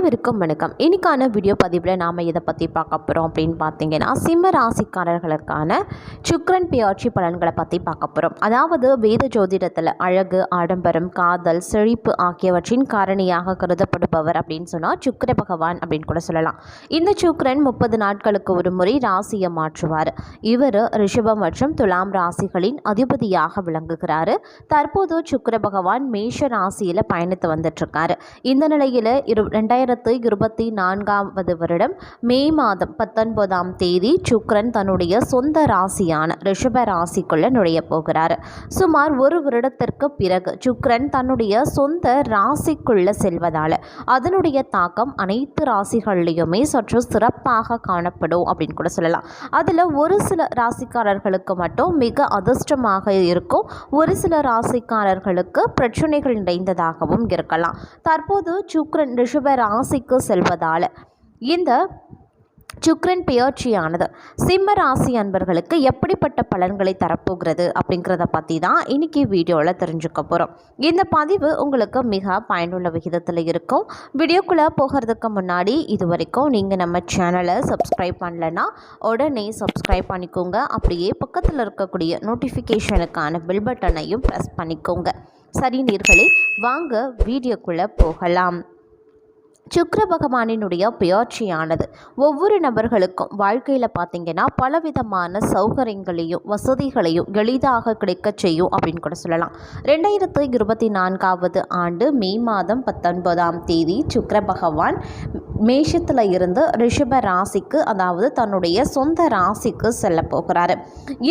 அனைவருக்கும் வணக்கம். இன்னைக்கான வீடியோ பதிவில் நாம் இதை பற்றி பார்க்க போகிறோம் அப்படின்னு பார்த்தீங்கன்னா, சிம்ம ராசிக்காரர்களுக்கான சுக்கிரன் பெயர்ச்சி பலன்களை பற்றி பார்க்க போகிறோம். அதாவது வேத ஜோதிடத்தில் அழகு, ஆடம்பரம், காதல், செழிப்பு ஆகியவற்றின் காரணியாக கருதப்படுபவர் அப்படின்னு சொன்னால் சுக்கிர பகவான் அப்படின்னு கூட சொல்லலாம். இந்த சுக்கிரன் 30 நாட்களுக்கு ஒரு முறை ராசியை மாற்றுவார். இவர் ரிஷபம் மற்றும் துலாம் ராசிகளின் அதிபதியாக விளங்குகிறார். தற்போது சுக்கிர பகவான் மேஷ ராசியில் பயணித்து வந்துட்டுருக்காரு. இந்த நிலையில் 2024 வருடம் மே மாதம் 19ஆம் தேதி சுக்கிரன் தன்னுடைய சொந்த ராசியான ரிஷப ராசிக்குள்ள நுழைய போகிறார். சுமார் ஒரு வருடத்திற்கு பிறகு சுக்கிரன் தன்னுடைய சொந்த ராசிக்குள்ள செல்வதால் அதனுடைய தாக்கம் அனைத்து ராசிகள்லையுமே சற்று சிறப்பாக காணப்படும் அப்படின்னு கூட சொல்லலாம். அதில் ஒரு சில ராசிக்காரர்களுக்கு மட்டும் மிக அதிர்ஷ்டமாக இருக்கும், ஒரு சில ராசிக்காரர்களுக்கு பிரச்சனைகள் நிறைந்ததாகவும் இருக்கலாம். தற்போது சுக்கிரன் ரிஷப ராசிக்கு செல்வதால் இந்த சுக்கிரன் பெயர்ச்சியானது சிம்ம ராசி அன்பர்களுக்கு எப்படிப்பட்ட பலன்களை தரப்போகிறது அப்படிங்கிறத பற்றி தான் இன்றைக்கி வீடியோவில் தெரிஞ்சுக்க போகிறோம். இந்த பதிவு உங்களுக்கு மிக பயனுள்ள விகிதத்தில் இருக்கும். வீடியோக்குள்ளே போகிறதுக்கு முன்னாடி இது வரைக்கும் நீங்கள் நம்ம சேனலை சப்ஸ்கிரைப் பண்ணலைன்னா உடனே சப்ஸ்கிரைப் பண்ணிக்கோங்க. அப்படியே பக்கத்தில் இருக்கக்கூடிய நோட்டிஃபிகேஷனுக்கான பெல் பட்டனையும் ப்ரெஸ் பண்ணிக்கோங்க. சரி நேயர்களே, வாங்க வீடியோக்குள்ளே போகலாம். சுக்கிர பகவானினுடைய பெயர்ச்சியானது ஒவ்வொரு நபர்களுக்கும் வாழ்க்கையில் பார்த்திங்கன்னா பலவிதமான சௌகரியங்களையும் வசதிகளையும் எளிதாக கிடைக்க செய்யும் அப்படின்னு கூட சொல்லலாம். 2024 ஆண்டு மே மாதம் 19ஆம் தேதி சுக்கிர பகவான் மேஷத்தில் இருந்து ரிஷப ராசிக்கு, அதாவது தன்னுடைய சொந்த ராசிக்கு செல்ல போகிறாரு.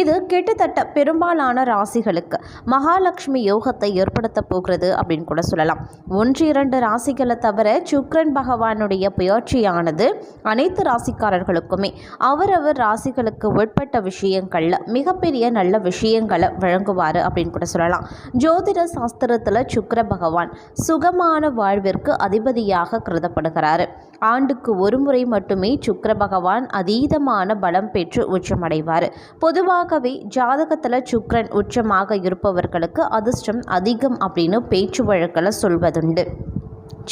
இது கிட்டத்தட்ட பெரும்பாலான ராசிகளுக்கு மகாலட்சுமி யோகத்தை ஏற்படுத்த போகிறது அப்படின்னு கூட சொல்லலாம். 1-2 ராசிகளை தவிர சுக்கிரன் பகவானுடைய பெயர்ச்சியானது அனைத்து ராசிக்காரர்களுக்குமே அவரவர் ராசிகளுக்கு உட்பட்ட விஷயங்கள்ல மிகப்பெரிய நல்ல விஷயங்களை வழங்குவார் அப்படின்னு கூட சொல்லலாம். ஜோதிட சாஸ்திரத்தில் சுக்கிர பகவான் சுகமான வாழ்விற்கு அதிபதியாக கருதப்படுகிறார். ஆண்டுக்கு ஒரு முறை மட்டுமே சுக்கிர பகவான் அதீதமான பலம் பெற்று உச்சமடைவார். பொதுவாகவே ஜாதகத்தில் சுக்கிரன் உச்சமாக இருப்பவர்களுக்கு அதிர்ஷ்டம் அதிகம் அப்படின்னு பேச்சு வழக்கில் சொல்வதுண்டு.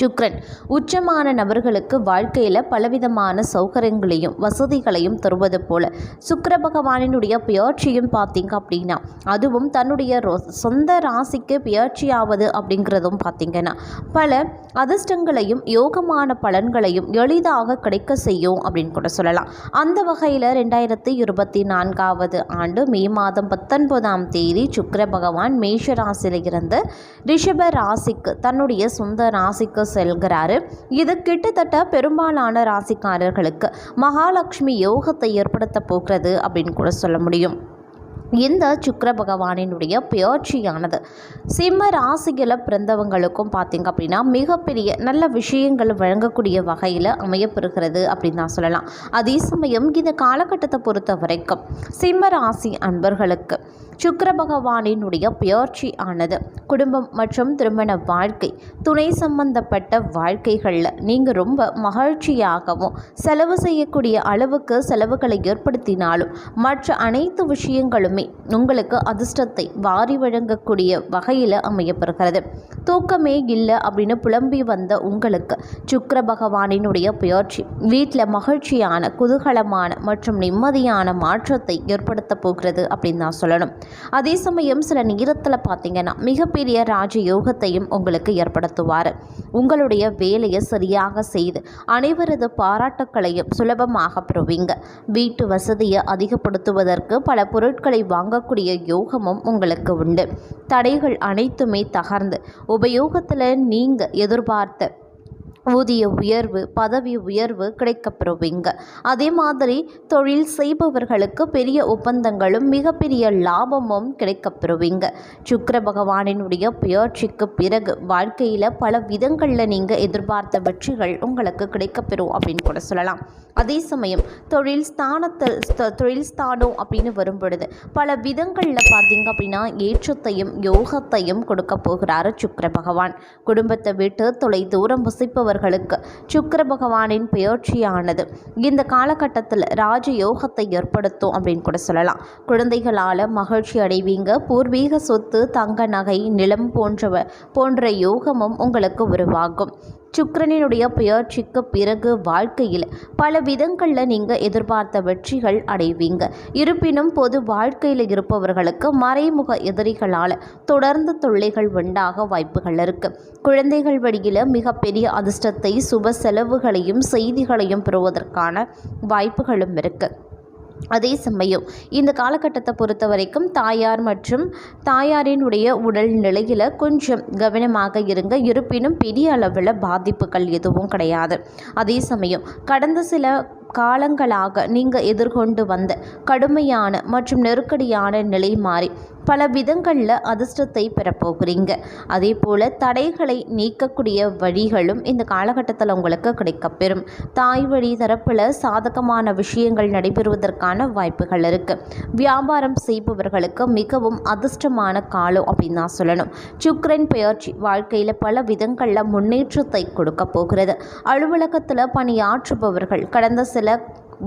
சுக்கிரன் உச்சமான நபர்களுக்கு வாழ்க்கையில் பலவிதமான சௌகரியங்களையும் வசதிகளையும் தருவது போல சுக்கிர பகவானினுடைய பெயர்ச்சியும் பார்த்திங்க அப்படின்னா, அதுவும் தன்னுடைய சொந்த ராசிக்கு பெயர்ச்சியாவது அப்படிங்கிறதும் பார்த்திங்கன்னா பல அதிர்ஷ்டங்களையும் யோகமான பலன்களையும் எளிதாக கிடைக்க செய்யும் அப்படின்னு கூட சொல்லலாம். அந்த வகையில் 2024 ஆண்டு மே மாதம் 19ஆம் தேதி சுக்கிர பகவான் மேஷ ராசியில் இருந்து ரிஷப ராசிக்கு தன்னுடைய சொந்த ராசிக்கு செல்கிறாரு. இது கிட்டத்தட்ட பெரும்பாலான ராசிக்காரர்களுக்கு மகாலட்சுமி யோகத்தை ஏற்படுத்த போகிறது அப்படின்னு கூட சொல்ல முடியும். இந்த சுக்கிர பகவானினுடைய பெயர்ச்சியானது சிம்ம ராசிகளை பிறந்தவங்களுக்கும் பார்த்திங்க அப்படின்னா மிகப்பெரிய நல்ல விஷயங்கள் வழங்கக்கூடிய வகையில் அமையப்பெறுகிறது அப்படின்னு தான் சொல்லலாம். அதே சமயம் இந்த காலகட்டத்தை பொறுத்த வரைக்கும் சிம்ம ராசி அன்பர்களுக்கு சுக்கிர பகவானினுடைய பெயர்ச்சி ஆனது குடும்பம் மற்றும் திருமண வாழ்க்கை, துணை சம்பந்தப்பட்ட வாழ்க்கைகளில் நீங்கள் ரொம்ப மகிழ்ச்சியாகவும் செலவு செய்யக்கூடிய அளவுக்கு செலவுகளை ஏற்படுத்தினாலும் மற்ற அனைத்து விஷயங்களுமே உங்களுக்கு அதிர்ஷ்டத்தை வாரி வழங்கக்கூடிய வகையில் அமையப்பெறுகிறது. தூக்கமே இல்லை அப்படின்னு புலம்பி வந்த உங்களுக்கு சுக்கிர பகவானினுடைய பெயர்ச்சி வீட்டில் மகிழ்ச்சியான, குதூகலமான மற்றும் நிம்மதியான மாற்றத்தை ஏற்படுத்த போகிறது அப்படின்னு தான் சொல்லணும். அதே சமயம் சில நேரத்தில் பார்த்திங்கன்னா மிகப்பெரிய ராஜயோகத்தையும் உங்களுக்கு ஏற்படுத்துவார். உங்களுடைய வேலையை சரியாக செய்து அனைவரது பாராட்டுக்களையும் சுலபமாக பெறுவீங்க. வீட்டு வசதியை அதிகப்படுத்துவதற்கு பல பொருட்களை வாங்கக்கூடிய யோகமும் உங்களுக்கு உண்டு. தடைகள் அனைத்துமே தகர்ந்து உபயோகத்தில் நீங்கள் எதிர்பார்த்த ஊதிய உயர்வு, பதவி உயர்வு கிடைக்கப்பெறுவீங்க. அதே மாதிரி தொழில் செய்பவர்களுக்கு பெரிய ஒப்பந்தங்களும் மிகப்பெரிய லாபமும் கிடைக்கப்பெறுவீங்க. சுக்கிர பகவானினுடைய பெயர்ச்சிக்கு பிறகு வாழ்க்கையில் பல விதங்களில் நீங்கள் எதிர்பார்த்த வெற்றிகள் உங்களுக்கு கிடைக்கப்பெறும் அப்படின்னு கூட சொல்லலாம். அதே சமயம் தொழில் ஸ்தானம் அப்படின்னு வரும் பொழுது பல விதங்களில் பார்த்திங்க அப்படின்னா ஏற்றத்தையும் யோகத்தையும் கொடுக்க போகிறார் சுக்கிர பகவான். குடும்பத்தை விட்டு தொலை தூரம் வசிப்பவர் உள்ளவர்களுக்கு சுக்கிர பகவானின் பெயர்ச்சியானது இந்த காலகட்டத்தில் ராஜயோகத்தை ஏற்படுத்தும் அப்படின்னு கூட சொல்லலாம். குழந்தைகளால் மகிழ்ச்சி அடைவீங்க. பூர்வீக சொத்து, தங்க நகை, நிலம் போன்ற யோகமும் உங்களுக்கு உருவாகும். சுக்கிரனினுடைய பெயர்ச்சிக்கு பிறகு வாழ்க்கையில் பல விதங்களில் நீங்கள் எதிர்பார்த்த வெற்றிகள் அடைவீங்க. இருப்பினும் பொது வாழ்க்கையில் இருப்பவர்களுக்கு மறைமுக எதிரிகளால் தொடர்ந்து தொல்லைகள் உண்டாக வாய்ப்புகள் இருக்கு. குழந்தைகள் வழியில் மிகப்பெரிய அதிர்ஷ்டத்தை, சுப செலவுகளையும் செய்திகளையும் பெறுவதற்கான வாய்ப்புகளும் இருக்கு. அதே சமயம் இந்த காலகட்டத்தை பொறுத்த வரைக்கும் தாயார் மற்றும் தாயாரினுடைய உடல் நிலையில் கொஞ்சம் கவனமாக இருங்க. இருப்பினும் பெரிய அளவில் பாதிப்புகள் எதுவும் கிடையாது. அதே சமயம் கடந்த சில காலங்களாக நீங்கள் எதிர்கொண்டு வந்த கடுமையான மற்றும் நெருக்கடியான நிலை மாறி பல விதங்களில் அதிர்ஷ்டத்தை பெறப்போகிறீங்க. அதே போல் தடைகளை நீக்கக்கூடிய வழிகளும் இந்த காலகட்டத்தில் உங்களுக்கு கிடைக்கப்பெறும். தாய் வழி தரப்பில் சாதகமான விஷயங்கள் நடைபெறுவதற்கான வாய்ப்புகள் இருக்குது. வியாபாரம் செய்பவர்களுக்கு மிகவும் அதிர்ஷ்டமான காலம் அப்படின்னு தான் சொல்லணும். சுக்கிரன் பெயர்ச்சி வாழ்க்கையில் பல விதங்களில் முன்னேற்றத்தை கொடுக்க போகிறது. அலுவலகத்தில் பணியாற்றுபவர்கள் கடந்த சில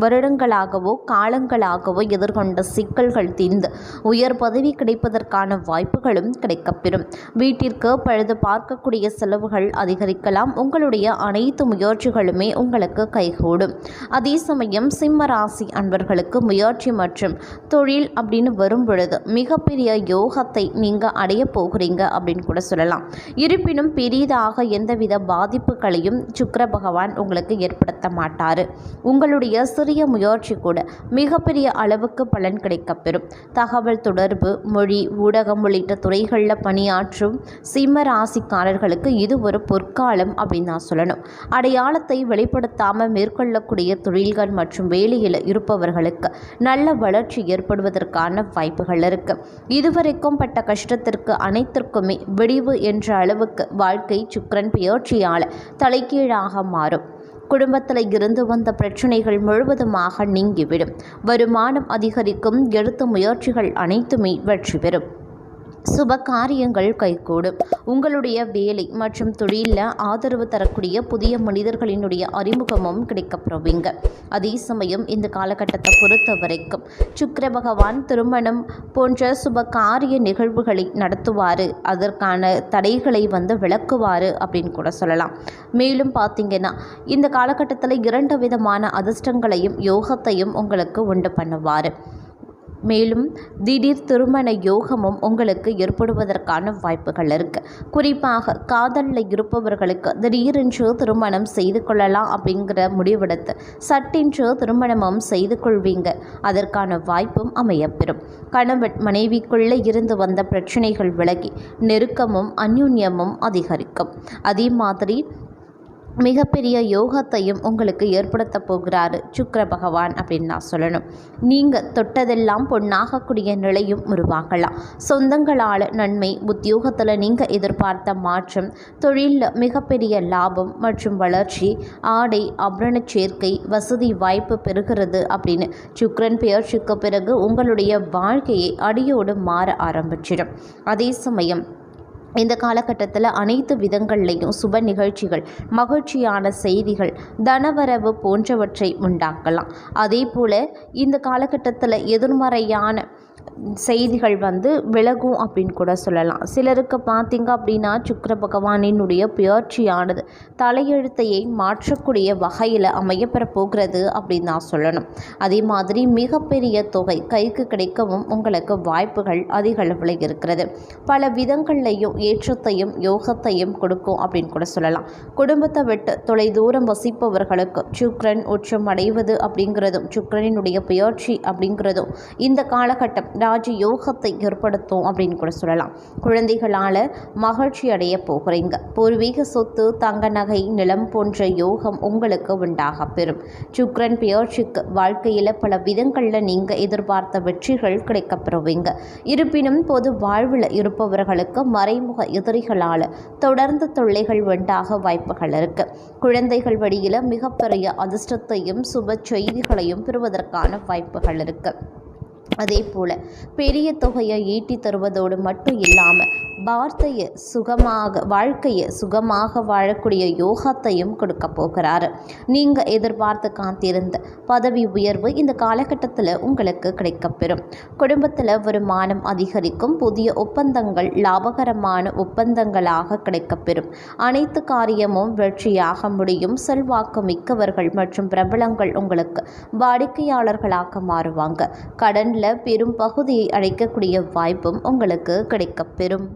வருடங்களாகவோ காலங்களாகவோ எதிர்கொண்ட சிக்கல்கள் தீர்ந்து உயர் பதவி கிடைப்பதற்கான வாய்ப்புகளும் கிடைக்கப்பெறும். வீட்டிற்கு பழுது பார்க்கக்கூடிய செலவுகள் அதிகரிக்கலாம். உங்களுடைய அனைத்து முயற்சிகளுமே உங்களுக்கு கைகூடும். அதே சமயம் சிம்ம ராசி அன்பர்களுக்கு முயற்சி மற்றும் தொழில் அப்படின்னு வரும் பொழுது மிகப்பெரிய யோகத்தை நீங்கள் அடைய போகிறீங்க அப்படின்னு கூட சொல்லலாம். இருப்பினும் பெரிதாக எந்தவித பாதிப்புகளையும் சுக்கிர பகவான் உங்களுக்கு ஏற்படுத்த மாட்டார். உங்களுடைய சிறிய முயற்சி கூட மிகப்பெரிய அளவுக்கு பலன் கிடைக்கப்பெறும். தகவல் தொடர்பு, மொழி, ஊடகம் உள்ளிட்ட துறைகளில் பணியாற்றும் சிம்ம ராசிக்காரர்களுக்கு இது ஒரு பொற்காலம் அப்படின்னு நான் சொல்லணும். அடையாளத்தை வெளிப்படுத்தாமல் மேற்கொள்ளக்கூடிய தொழில்கள் மற்றும் வேலையில் இருப்பவர்களுக்கு நல்ல வளர்ச்சி ஏற்படுவதற்கான வாய்ப்புகள் இருக்கு. இதுவரைக்கும் பட்ட கஷ்டத்திற்கு அனைத்திற்குமே விடிவு என்ற அளவுக்கு வாழ்க்கை சுக்கிரன் பெயர்ச்சியால் தலைகீழாக மாறும். குடும்பத்தில் இருந்து வந்த பிரச்சனைகள் முழுவதுமாக நீங்கிவிடும். வருமானம் அதிகரிக்கும். எடுத்த முயற்சிகள் அனைத்துமே வெற்றி பெறும். சுப காரியங்கள் கைகூடும். உங்களுடைய வேலை மற்றும் தொழிலில் ஆதரவு தரக்கூடிய புதிய மனிதர்களினுடைய அறிமுகமும் கிடைக்கப்பெறுவீங்க. அதே சமயம் இந்த காலகட்டத்தை பொறுத்த வரைக்கும் சுக்கிர பகவான் திருமணம் போன்ற சுப காரிய நிகழ்வுகளை நடத்துவார். அதற்கான தடைகளை விளக்குவார் அப்படின்னு கூட சொல்லலாம். மேலும் பார்த்தீங்கன்னா இந்த காலகட்டத்தில் 2 விதமான அதிர்ஷ்டங்களையும் யோகத்தையும் உங்களுக்கு உண்டு பண்ணுவார். மேலும் திடீர் திருமண யோகமும் உங்களுக்கு ஏற்படுவதற்கான வாய்ப்புகள் இருக்குது. குறிப்பாக காதலில் இருப்பவர்களுக்கு திடீரென்று திருமணம் செய்து கொள்ளலாம் அப்படிங்கிற முடிவெடுத்து சட்டென்று திருமணமும் செய்து கொள்வீங்க. அதற்கான வாய்ப்பும் அமையப்பெறும். கணவன் மனைவிக்குள்ளே இருந்து வந்த பிரச்சனைகள் விலகி நெருக்கமும் அந்யுன்யமும் அதிகரிக்கும். அதே மாதிரி மிகப்பெரிய யோகத்தையும் உங்களுக்கு ஏற்படுத்த போகிறாரு சுக்கிர பகவான் அப்படின்னு நான் சொல்லணும். நீங்கள் தொட்டதெல்லாம் பொன்னாகக்கூடிய நிலையும் உருவாகலாம். சொந்தங்களால் நன்மை, உத்தியோகத்தில் நீங்கள் எதிர்பார்த்த மாற்றம், தொழிலில் மிகப்பெரிய லாபம் மற்றும் வளர்ச்சி, ஆடை ஆபரண சேர்க்கை, வசதி வாய்ப்பு பெறுகிறது அப்படின்னு சுக்கிரன் பெயர்ச்சிக்கு பிறகு உங்களுடைய வாழ்க்கையை அடியோடு மாற ஆரம்பிச்சிடும். அதே சமயம் இந்த காலகட்டத்தில் அனைத்து விதங்கள்லையும் சுப நிகழ்ச்சிகள், மகிழ்ச்சியான செய்திகள், தனவரவு போன்றவற்றை உண்டாக்கலாம். அதே போல் இந்த காலகட்டத்தில் எதிர்மறையான செய்திகள் விலகும் அப்படின்னு கூட சொல்லலாம். சிலருக்கு பார்த்திங்க அப்படின்னா சுக்கிர பகவானினுடைய பெயர்ச்சியானது தலையெழுத்தையை மாற்றக்கூடிய வகையில் அமையப்பெற போகிறது அப்படின்னு நான் சொல்லணும். அதே மாதிரி மிகப்பெரிய தொகை கைக்கு கிடைக்கவும் உங்களுக்கு வாய்ப்புகள் அதிக அளவில் இருக்கிறது. பல விதங்கள்லையும் ஏற்றத்தையும் யோகத்தையும் கொடுக்கும் அப்படின்னு கூட சொல்லலாம். குடும்பத்தை விட்டு தொலைதூரம் வசிப்பவர்களுக்கு சுக்கிரன் உச்சம் அடைவது அப்படிங்கிறதும் சுக்கிரனினுடைய பெயர்ச்சி அப்படிங்கிறதும் இந்த காலகட்டம் ராஜ யோகத்தை ஏற்படுத்தும் அப்படின்னு கூட சொல்லலாம். குழந்தைகளால் மகிழ்ச்சி அடைய போகிறீங்க. பூர்வீக சொத்து, தங்க நகை, நிலம் போன்ற யோகம் உங்களுக்கு உண்டாக பெறும். சுக்கிரன் பெயர்ச்சிக்கு வாழ்க்கையில் பல விதங்களில் நீங்கள் எதிர்பார்த்த வெற்றிகள் கிடைக்கப்பெறுவீங்க. இருப்பினும் பொது வாழ்வில் இருப்பவர்களுக்கு மறைமுக எதிரிகளால் தொடர்ந்து தொல்லைகள் உண்டாக வாய்ப்புகள் இருக்கு. குழந்தைகள் வழியில் மிகப்பெரிய அதிர்ஷ்டத்தையும் சுப செய்திகளையும் பெறுவதற்கான வாய்ப்புகள் இருக்கு. அதே போல் பெரிய தொகையை ஈட்டி தருவதோடு மட்டும் இல்லாமல் வாழ்க்கையை சுகமாக வாழக்கூடிய யோகத்தையும் கொடுக்க போகிறாரு. நீங்கள் எதிர்பார்த்து காத்திருந்த பதவி உயர்வு இந்த காலகட்டத்தில் உங்களுக்கு கிடைக்கப்பெறும். குடும்பத்தில் வருமானம் அதிகரிக்கும். புதிய ஒப்பந்தங்கள் லாபகரமான ஒப்பந்தங்களாக கிடைக்கப்பெறும். அனைத்து காரியமும் வெற்றியாக முடியும். செல்வாக்கு மிக்கவர்கள் மற்றும் பிரபலங்கள் உங்களுக்கு வாடிக்கையாளர்களாக மாறுவாங்க. கடனில் பெரும் பகுதியை அடைக்கக்கூடிய வாய்ப்பும் உங்களுக்கு கிடைக்கப்பெறும்.